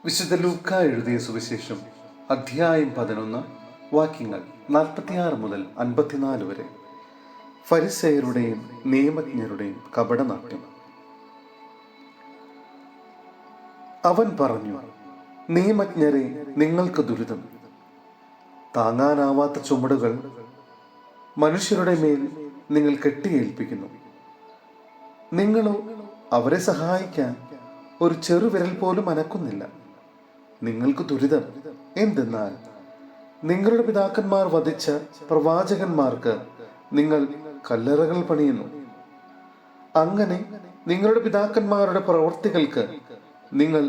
വിശുദ്ധ ലൂക്ക എഴുതിയ സുവിശേഷം അധ്യായം 11 വാക്യങ്ങൾ 46 മുതൽ 54 വരെ. ഫരിസേയരുടെയും നിയമജ്ഞരുടെയും കപടനാട്യം. അവൻ പറഞ്ഞു, നിയമജ്ഞരെ, നിങ്ങൾക്ക് ദുരിതം! താങ്ങാനാവാത്ത ചുമടുകൾ മനുഷ്യരുടെ മേൽ നിങ്ങൾ കെട്ടിയേൽപ്പിക്കുന്നു. നിങ്ങളോ അവരെ സഹായിക്കാൻ ഒരു ചെറുവിരൽ പോലും അനക്കുന്നില്ല. നിങ്ങൾക്ക് ദുരിതം! എന്തെന്നാൽ നിങ്ങളുടെ പിതാക്കന്മാർ വധിച്ച പ്രവാചകന്മാർക്ക് നിങ്ങൾ കല്ലറകൾ പണിയുന്നു. അങ്ങനെ നിങ്ങളുടെ പിതാക്കന്മാരുടെ പ്രവൃത്തികൾക്ക് നിങ്ങൾ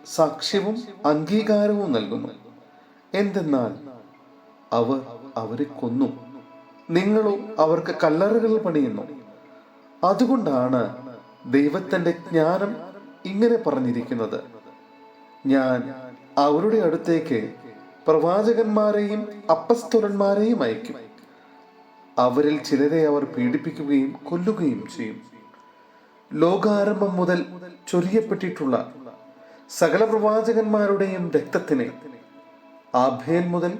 സാക്ഷ്യവും അംഗീകാരവും നൽകുന്നു. എന്തെന്നാൽ അവർ അവരെ കൊന്നു, നിങ്ങളോ അവർക്ക് കല്ലറകൾ പണിയുന്നു. അതുകൊണ്ടാണ് ദൈവത്തിന്റെ ജ്ഞാനം ഇങ്ങനെ പറഞ്ഞിരിക്കുന്നത്: ഞാൻ അവരുടെ അടുത്തേക്ക് പ്രവാചകന്മാരെയും അപ്പസ്തോലന്മാരെയും അയക്കും. അവരിൽ ചിലരെ അവർ പീഡിപ്പിക്കുകയും കൊല്ലുകയും ചെയ്യും. ലോകാരംഭം മുതൽ ചൊരിയപ്പെട്ടിട്ടുള്ള സകല പ്രവാചകന്മാരുടെയും രക്തത്തിനെ, ആബേൽ മുതൽ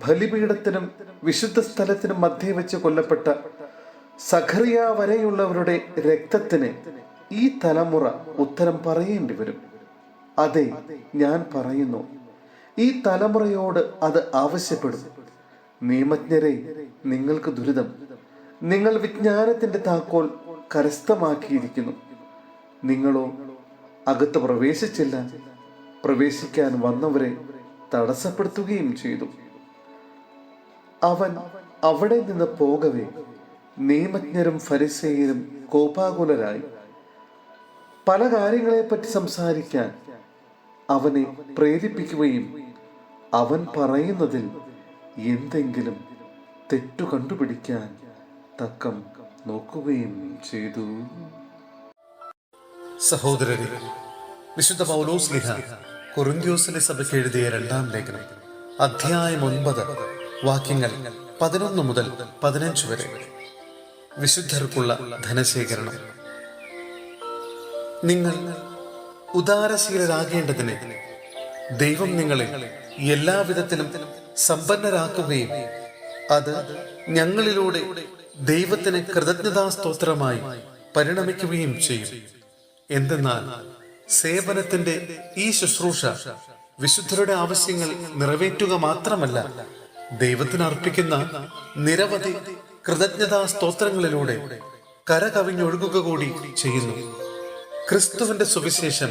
ബലിപീഠത്തിനും വിശുദ്ധ സ്ഥലത്തിനും മധ്യേ വെച്ച് കൊല്ലപ്പെട്ട സഖറിയ വരെയുള്ളവരുടെ രക്തത്തിന് ഈ തലമുറ ഉത്തരം പറയേണ്ടി വരും. അതെ, ഞാൻ പറയുന്നു, ഈ തലമുറയോട് അത് ആവശ്യപ്പെടും. നിയമജ്ഞരെ, നിങ്ങൾക്ക് ദുരിതം! നിങ്ങൾ വിജ്ഞാനത്തിന്റെ താക്കോൽ കരസ്ഥമാക്കിയിരിക്കുന്നു. നിങ്ങളോ അകത്ത് പ്രവേശിച്ചില്ല, പ്രവേശിക്കാൻ വന്നവരെ തടസ്സപ്പെടുത്തുകയും ചെയ്തു. അവൻ അവിടെ നിന്ന് പോകവേ നിയമജ്ഞരും ഫരിസേയരും കോപാകുലരായി പല കാര്യങ്ങളെപ്പറ്റി സംസാരിക്കാൻ അവനെ പ്രേരിപ്പിക്കുകയും അവൻ പറയുന്നതിൽ എന്തെങ്കിലും തെറ്റു കണ്ടുപിടിക്കാൻ തക്കം നോക്കുകയും ചെയ്തു. സഹോദരരെ, വിശുദ്ധ പൗലോസ്ലീഹ കൊറിന്ത്യോസിലെ സഭയ്ക്ക് എഴുതിയ 2-ാം ലേഖനം അധ്യായം 9 വാക്യങ്ങൾ 11 മുതൽ 15 വരെ. വിശുദ്ധർക്കുള്ള ധനശേഖരണം. നിങ്ങൾ ഉദാരശീലരാകേണ്ടതിന് ദൈവം നിങ്ങളെ എല്ലാവിധത്തിലും സമ്പന്നരാക്കുകയും അത് ഞങ്ങളിലൂടെ ദൈവത്തിന് കൃതജ്ഞതാസ്തോത്രമായി പരിണമിക്കുകയും ചെയ്യും. എന്തെന്നാൽ സേവനത്തിന്റെ ഈ ശുശ്രൂഷ വിശുദ്ധരുടെ ആവശ്യങ്ങൾ നിറവേറ്റുക മാത്രമല്ല, ദൈവത്തിന് അർപ്പിക്കുന്ന നിരവധി കൃതജ്ഞതാസ്തോത്രങ്ങളിലൂടെ കരകവിഞ്ഞൊഴുകുക കൂടി ചെയ്യുന്നു. ക്രിസ്തുവിന്റെ സുവിശേഷം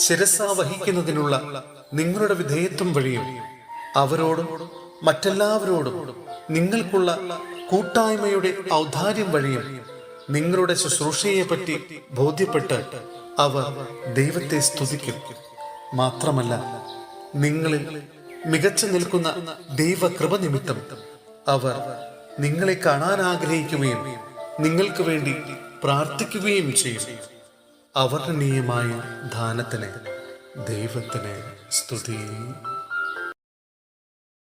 ശിരസാ വഹിക്കുന്നതിനുള്ള നിങ്ങളുടെ വിധേയത്വം വഴിയും അവരോടും മറ്റെല്ലാവരോടും നിങ്ങൾക്കുള്ള കൂട്ടായ്മയുടെ ഔദാര്യം വഴിയും നിങ്ങളുടെ ശുശ്രൂഷയെ പറ്റി ബോധ്യപ്പെട്ട് അവർ ദൈവത്തെ സ്തുതിക്കും. മാത്രമല്ല, നിങ്ങളിൽ മികച്ചു നിൽക്കുന്ന ദൈവകൃപ നിമിത്തം അവർ നിങ്ങളെ കാണാൻ ആഗ്രഹിക്കുകയും നിങ്ങൾക്ക് വേണ്ടി പ്രാർത്ഥിക്കുകയും ചെയ്യും. അവർണ്ണനീയമായ ദാനത്തിന് ദൈവത്തിന് സ്തുതി.